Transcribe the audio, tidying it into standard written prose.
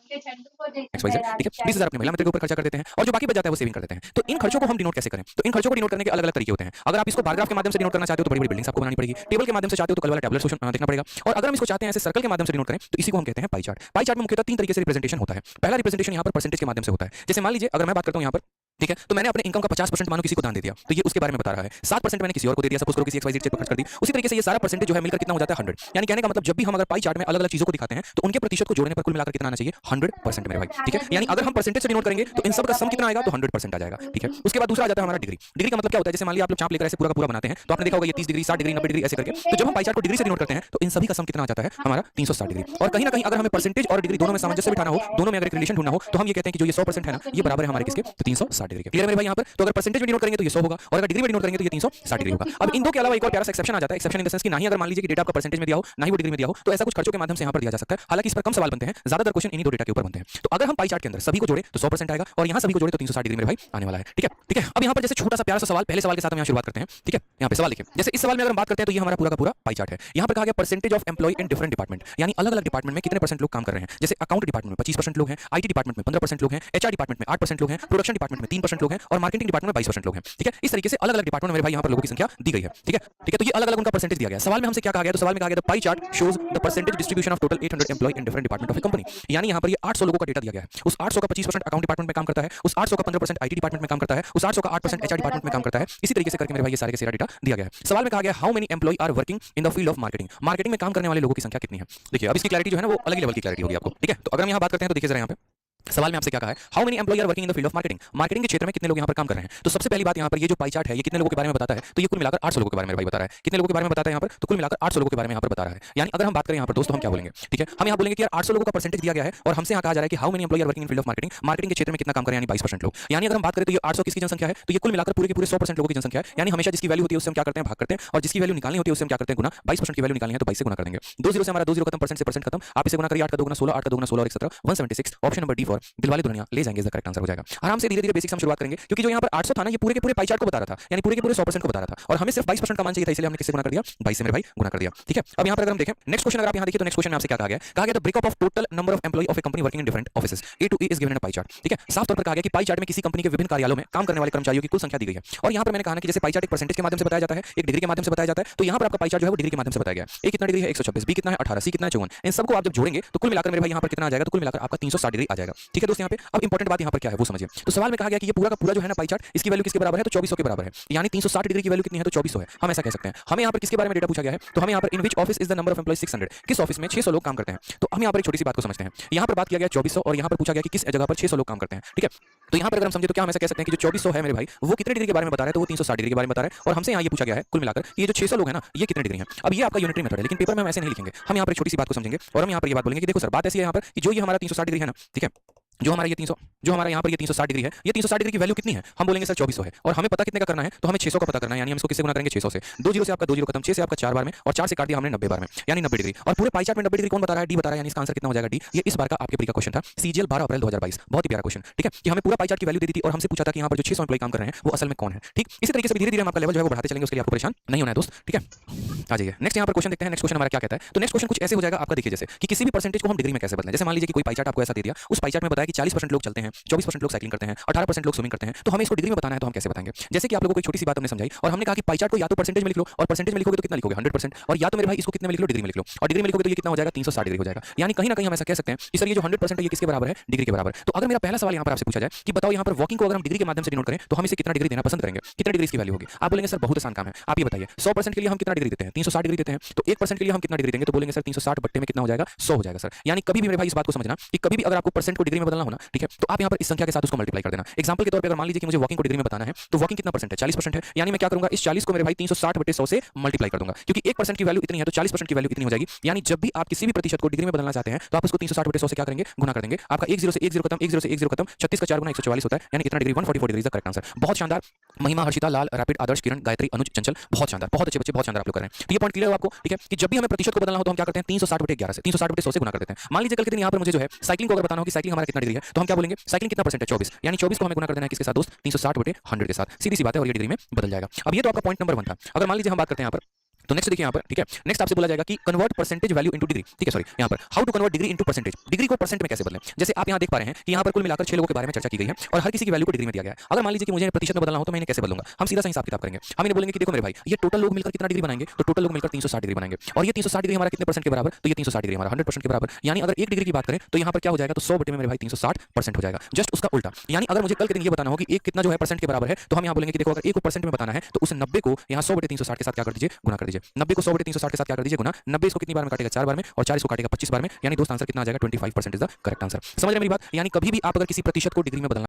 XYZ, ठीक है, 20,000 अपने महिला मित्र के ऊपर खर्चा कर देते हैं और जो बाकी बच जाता है वो सेविंग कर देते हैं। तो इन खर्चों को हम डिनोट कैसे करें? तो इन खर्चों को डिनोट करने के अलग-अलग तरीके होते हैं। अगर आप इसको बार ग्राफ के माध्यम से डिनोट करना चाहते हो तो बड़ी-बड़ी बिल्डिंग्स आपको बनानी पड़ेगी। टेबल के माध्यम से चाहते हो तो कल वाला टैबुलर सिस्टम देखना पड़ेगा। और अगर हम इसको चाहते हैं ऐसे सर्कल के माध्यम से डिनोट करें तो इसी को हम कहते हैं पाई चार्ट। पाई चार्ट में मुख्यतः 3 तरीके से रिप्रेजेंटेशन होता है। पहला रिप्रेजेंटेशन यहाँ पर परसेंटेज के माध्यम से होता है। जैसे मान लीजिए अगर मैं बात करता हूँ यहाँ पर, ठीक है, तो मैंने अपने इनकम का 50% मानो किसी को दान दे दिया, तो ये उसके बारे में बता रहा है। 7% मैंने किसी और को दे दिया, सपोज करो किसी XYZ चीज पर खर्च कर दी। उसी तरीके से ये सारा परसेंटेज जो है मिलकर कितना हो जाता है 100। यानी कहने का मतलब जब भी हम अगर पाई चार्ट में अलग-अलग चीजों को दिखाते हैं तो उनके प्रतिशत को जोड़ने पर कुल मिलाकर कितना आना चाहिए? 100% मेरे भाई, ठीक है। यानी अगर हम परसेंटेज से डिनोट करेंगे तो इन सब का सम कितना आएगा? तो 100% आ जाएगा, ठीक है। उसके बाद दूसरा आ जाता है हमारा डिग्री। डिग्री का मतलब क्या होता है? जैसे मान लिया आप लोग चार्ट लेकर ऐसे पूरा का पूरा बनाते हैं तो आपने देखा होगा ये 30 डिग्री, 60 डिग्री, 90 डिग्री ऐसे करके। तो जब हम पाई चार्ट को डिग्री से डिनोट करते हैं तो इन सभी का सम कितना आ जाता है? हमारा 360 डिग्री। और कहीं ना कहीं अगर हमें परसेंटेज और डिग्री दोनों में सामंजस्य बिठाना हो, दोनों में अगर एक रिलेशन ढूंढना हो, तो हम ये कहते हैं कि जो ये 100% है ना, ये बराबर है हमारे किसके? तो 360 डिग्री के। क्लियर है मेरे भाई यहाँ पर? तो अगर परसेंटेज में डिनोट करेंगे तो ये 100 होगा और अगर डिग्री में डिनोट करेंगे तो ये 360 डिग्री होगा। अब इन दो के अलावा एक और प्यारा सा एक्सेप्शन आ जाता है। एक्सेप्शन इन द सेंस कि ना ही अगर मान लीजिए कि डेटा आपका परसेंटेज में दिया हो, ना ही वो डिग्री में दिया हो, तो ऐसा कुछ खर्चों के माध्यम से यहाँ पर दिया जा सकता है। हालांकि इस पर कम सवाल बनते हैं, ज्यादातर क्वेश्चन इन्हीं दो डेटा के ऊपर बनते हैं। तो अगर हम पाई चार्ट के अंदर सभी को जोड़े तो 100% आएगा और यहाँ सभी को जोड़े तो 360 डिग्री मेरे भाई आने वाला है, ठीक है, ठीक है। अब यहाँ पर जैसे छोटा सा प्यारा सा सवाल, पहले सवाल के साथ हम यहाँ शुरुआत करते हैं, ठीक है। यहाँ पे सवाल लिखिए। जैसे इस सवाल में अगर हम बात करते हैं तो ये हमारा पूरा का पूरा पाई चार्ट है। यहाँ पर कहा गया percentage of employ in different department, यानी अलग-अलग डिपार्टमेंट में कितने परसेंट लोग काम कर रहे हैं। जैसे अकाउंट डिपार्टमेंट में 25% लोग हैं, IT डिपार्टमेंट में 15% लोग हैं, HR डिपार्टमेंट में 8% लोग हैं, प्रोडक्शन डिपार्टमेंट में 3% लोग हैं और मार्केटिंग डिपार्टमेंट में 22% लोग हैं, ठीक है। इस तरीके से अलग-अलग डिपार्टमेंट में मेरे भाई यहाँ पर लोगों की संख्या दी गई है, ठीक है, ठीक है। तो ये अलग-अलग उनका परसेंटेज दिया गया है। सवाल में हमसे क्या कहा गया? तो सवाल में कहा गया the pie chart shows the percentage distribution of total 800 employ in different department of a company. यानी यहाँ पर ये 800 लोगों का डेटा दिया गया है। उस 800 का 25% अकाउंट डिपार्टमेंट में काम करता है, उस 800 का 15% IT डिपार्टमेंट में काम करता है, उस 800 का 8% HR डिपार्टमेंट में काम करता है। इसी तरीके से करके मेरे भाई ये सारे के सारा डेटा दिया गया है। सवाल में कहा गया how many employ are working in the field of marketing. Marketing में काम करने वाले लोगों की संख्या कितनी है? देखिए अब इसकी क्लैरिटी जो है ना वो अलग ही लेवल की क्लैरिटी होगी आपको, ठीक है। तो अगर हम यहाँ बात करते हैं तो देखिए जरा यहाँ पे सवाल में आपसे क्या कहा है? How many employ are working in the field of marketing. Marketing के क्षेत्र में कितने लोग यहाँ पर काम कर रहे हैं? तो सबसे पहली बात यहाँ पर ये जो पाई चार्ट है ये कितने लोगों के बारे में बताता है? तो ये कुल मिलाकर 800 लोगों के बारे में भाई बता रहा है। कितने लोगों के बारे में बताता है यहाँ पर? तो कुल मिलाकर 800 लोगों के बारे में यहाँ पर बता रहा है। यानी अगर हम बात करें यहाँ पर दोस्तों हम क्या बोलेंगे, ठीक है, हम यहाँ बोलेंगे कि यार 800 लोगों का परसेंटेज दिया गया है और हमसे यहाँ कहा जा रहा है कि how many employ are working in field of marketing. Marketing के क्षेत्र में कितना काम कर रहे हैं? यानी 22% लोग। यानी अगर हम बात करें तो ये 800 किसकी जनसंख्या है? तो ये कुल मिलाकर पूरे के पूरे 100% लोगों की जनसंख्या है। यानी हमेशा जिसकी वैल्यू होती है उससे हम क्या करते हैं? भाग करते हैं और जिसकी वैल्यू निकालनी होती है उससे हम क्या करते हैं? गुना। 22% की वैल्यू निकालनी है तो 22 से गुना कर देंगे। 2 जीरो से हमारा 2 जीरो खत्म, परसेंट से परसेंट खत्म। आप इसे गुना करिए, 8 का 2 गुना 16, 8 का 2 गुना 16 और 1 17, 176। Option number D for Dilwale Dulhania ले जाएंगे इसका करेक्ट आंसर हो जाएगा। आराम से धीरे-धीरे बेसिक्स हम शुरुआत करेंगे क्योंकि जो यहाँ पर 800 था ना ये पूरे के पूरे पाई चार्ट को बता रहा था, यानी पूरे के पूरे 100% को बता रहा था और हमें सिर्फ 22% का मान चाहिए था, इसलिए हमने किससे गुना कर दिया? 22 से मेरे भाई गुना कर दिया, ठीक है। अब यहाँ पर अगर हम देखें नेक्स्ट क्वेश्चन, अगर आप यहाँ देखिए तो नेक्स्ट क्वेश्चन में आपसे क्या कहा गया? कहा गया the breakup of total number of employ of a company working in different offices A to A is given in a pie chart, ठीक है। साफ तौर पर कहा गया कि पाई चार्ट में किसी कंपनी के विभिन्न कार्यालयों में काम करने वाले कर्मचारियों की कुल संख्या दी गई है और यहाँ पर मैंने कहा ना कि जैसे पाई चार्ट एक परसेंटेज के माध्यम से बताया जाता है, एक डिग्री के माध्यम से बताया जाता है, तो यहाँ पर आपका पाई चार्ट जो है वो डिग्री के माध्यम से बताया गया है। A कितना डिग्री है? 126, B कितना है? 18, C कितना है? 54। इन सबको आप जब जोड़ेंगे तो कुल मिलाकर मेरे भाई यहाँ पर कितना आ जाएगा? तो कुल मिलाकर आपका 360 डिग्री आ जाएगा, ठीक है दोस्त। यहाँ पे अब इंपॉर्टेंट बात यहाँ पर क्या है वो समझिए। तो सवाल में कहा गया कि ये पूरा का पूरा जो है ना पाई चार्ट इसकी वैल्यू किसके बराबर है? तो 2400 के बराबर है। यानी 360 डिग्री की वैल्यू कितनी है? तो 2400 है। हम ऐसा कह सकते हैं। हमें यहाँ पर किसके बारे में डेटा पूछा गया है? तो हमें यहाँ पर in which office is the number of employees 600। किस ऑफिस में 600 लोग काम करते हैं? तो हम यहाँ पर एक छोटी सी बात को समझते हैं। यहाँ पर बात किया गया 2400 और यहाँ पर पूछा गया कि किस जगह पर 600 लोग काम करते हैं, ठीक है। तो यहाँ पर अगर हम समझे तो क्या हम ऐसा कह सकते हैं कि जो 2400 है मेरे भाई वो कितने डिग्री के बारे में बता रहा है? तो वो 360 डिग्री के बारे में बता रहा है और हमसे यहाँ ये पूछा गया है कुल मिलाकर ये जो 600 लोग हैं ना ये कितने डिग्री हैं। अब ये आपका यूनिटरी मेथड है लेकिन पेपर में हम ऐसे नहीं लिखेंगे। हम यहाँ पर एक छोटी सी बात को समझेंगे और हम यहाँ पर ये बात बोलेंगे कि देखो सर बात ऐसी है यहाँ पर कि जो ये हमारा 360 डिग्री है ना, ठीक है, जो हमारा यहाँ पर ये 360 डिग्री है, ये 360 डिग्री की वैल्यू कितनी है? हम बोलेंगे सर 2400 है और हमें पता कितने का करना है? तो हमें 600 का पता करना है। यानी हम इसको किससे गुना करेंगे? 600 से। 2 जीरो से आपका 2 जीरो खत्म, 6 से आपका 4 बार में और 4 से काट दिया हमने 90 बार में, यानी 90 डिग्री। और पूरे पाई चार्ट में 90 डिग्री कौन बता रहा है? डी बता रहा है। यानी इसका आंसर कितना हो जाएगा? डी। ये इस बार का आपके प्री का क्वेश्चन था CGL 12 अप्रैल 2022। बहुत ही प्यारा क्वेश्चन, ठीक है, कि हमें पूरा पाई चार्ट की वैल्यू दे दी थी और हमसे पूछा था कि यहाँ पर जो 600 एम्प्लॉय काम कर रहे हैं वो असल में कौन है, ठीक। इसी तरीके से धीरे-धीरे हम आपका लेवल जो है वो बढ़ाते चलेंगे, उसके लिए आपको परेशान नहीं होना है दोस्त, ठीक है। आ जाइए नेक्स्ट यहाँ पर क्वेश्चन देखते हैं। नेक्स्ट क्वेश्चन हमारा क्या कहता है? तो नेक्स्ट क्वेश्चन कुछ ऐसे हो जाएगा आपका, देखिए जैसे कि किसी भी परसेंटेज को हम डिग्री में कैसे बदलें। जैसे मान लीजिए कि कोई पाई चार्ट आपको ऐसा दे दिया, उस पाई चार्ट में बताया कि 40% लोग चलते हैं, 24% लोग साइकिलिंग करते हैं, 18% लोग स्विमिंग करते हैं, तो हमें इसको डिग्री में बताना है तो हम कैसे बताएंगे? जैसे कि आप लोगों को एक छोटी सी बात हमने समझाई और हमने कहा कि पाई चार्ट को या तो परसेंटेज में लिख लो और परसेंटेज में लिखोगे तो कितना लिखोगे? 100%। और या तो मेरे भाई इसको कितने में लिख लो? डिग्री में लिख लो और डिग्री में लिखोगे तो ये कितना हो जाएगा? 360 डिग्री हो जाएगा। यानी कहीं ना कहीं हम ऐसा कह सकते हैं कि सर ये जो 100% है ये किसके बराबर है? डिग्री के बराबर। तो अगर मेरा पहला सवाल यहाँ पर आपसे पूछा जाए कि बताओ यहाँ पर वर्किंग को अगर हम डिग्री के माध्यम से डिनोट करें तो हम इसे कितना डिग्री देना पसंद करेंगे? कितना डिग्री की वैल्यू होगी? आप बोलेंगे सर बहुत आसान काम है, आप ये बताइए 100% के लिए हम कितना डिग्री देते हैं? 360 डिग्री देते हैं। तो 1% के लिए हम कितना डिग्री देंगे? तो बोलेंगे सर 360 बट्टे में कितना हो जाएगा? 100 हो जाएगा सर। यानी कभी भी मेरे भाई इस बात को समझना कि कभी भी अगर आपको परसेंट को डिग्री में बदलना हो ना, ठीक है, तो आप यहाँ पर इस संख्या के साथ उसको मल्टीप्लाई कर देना। एग्जांपल के तौर पे अगर मान लीजिए कि मुझे वर्किंग को डिग्री में बताना है तो वर्किंग कितना परसेंट है? 40% है। यानी मैं क्या करूंगा? इस 40 को मेरे भाई 360 बटे 100 से मल्टीप्लाई कर दूंगा क्योंकि 1% की वैल्यू इतनी है तो 40% की वैल्यू इतनी हो जाएगी। यानी जब भी आप किसी भी प्रतिशत को डिग्री में बदलना चाहते हैं तो आप उसको 360 बटे 100 से क्या करेंगे? गुना कर देंगे। आपका 1 0 से 1 0 खत्म, 1 0 से 1 0 खत्म, 36 का 4 गुना 144 होता है। यानी कितना degree? 144 degree is the correct answer. बहुत शानदार। महिमा, हर्षिता, लाल, रैपिड, आदर्श, किरण, गायत्री, अनुज, चंचल, बहुत शानदार, बहुत अच्छे बच्चे, बहुत शानदार आप लोग कर रहे हैं। तो ये पॉइंट क्लियर हो आपको, ठीक है, कि जब भी हमें प्रतिशत को बदलना हो तो हम क्या करते हैं? 360 बटे 11 से 360 बटे 100 से गुना कर देते हैं। मान लीजिए कल के दिन यहाँ पर मुझे जो है साइकिलिंग को अगर बताना हो कि साइकिलिंग हमारा कितना डिग्री है तो हम क्या बोलेंगे? साइकिलिंग कितना परसेंट है? 24। यानी 24 को हमें गुना कर देना है किसके साथ दोस्त? 360 बटे 100 के साथ। सीधी सी बात है और ये डिग्री में बदल जाएगा। अब ये तो आपका पॉइंट नंबर 1 था। अगर मान लीजिए हम बात करते हैं यहाँ पर तो नेक्स्ट देखिए यहाँ पर, ठीक है, नेक्स्ट आपसे बोला जाएगा कि convert percentage value into degree, ठीक है, सॉरी यहाँ पर how to convert degree into percentage, degree को परसेंट में कैसे बदलें। जैसे आप यहाँ देख पा रहे हैं कि यहाँ पर कुल मिलाकर 6 लोगों के बारे में चर्चा की गई है और हर किसी की वैल्यू को डिग्री में दिया गया है। अगर मान लीजिए कि मुझे प्रतिशत में बदलना हो तो मैं इन्हें कैसे बदलूंगा, हम सीधा सा हिसाब किताब करेंगे। हम इन्हें बोलेंगे कि देखो मेरे भाई, ये टोटल लोग मिलकर कितना डिग्री बनाएंगे, तो टोटल लोग मिलकर 360 डिग्री बनाएंगे और ये 360 डिग्री हमारा कितने परसेंट के बराबर, तो ये 360 डिग्री हमारा 100% के बराबर। यानी अगर 1 डिग्री की बात करें तो यहाँ पर क्या हो जाएगा, तो 100 बटे में मेरे भाई 360% हो जाएगा, जस्ट उसका उल्टा। यानी अगर मुझे कल के दिन ये बताना हो कि एक कितना जो है परसेंट के बराबर है, तो हम यहाँ बोलेंगे कि देखो अगर 1 को परसेंट में बताना है तो उस 90 को यहाँ 100 बटे 360 के साथ क्या कर दीजिए, गुना कर दीजिए। 90 को 100 बटे 360 के साथ क्या कर दीजिए, गुना। 90 इसको कितनी बार में काटेगा, 4 बार में, और 40 को काटेगा 25 बार में, यानी दोस्त आंसर कितना आ जाएगा, 25% इज द करेक्ट आंसर। समझ रहे हैं मेरी बात। यानी कभी भी आप अगर किसी प्रतिशत को डिग्री में बदलना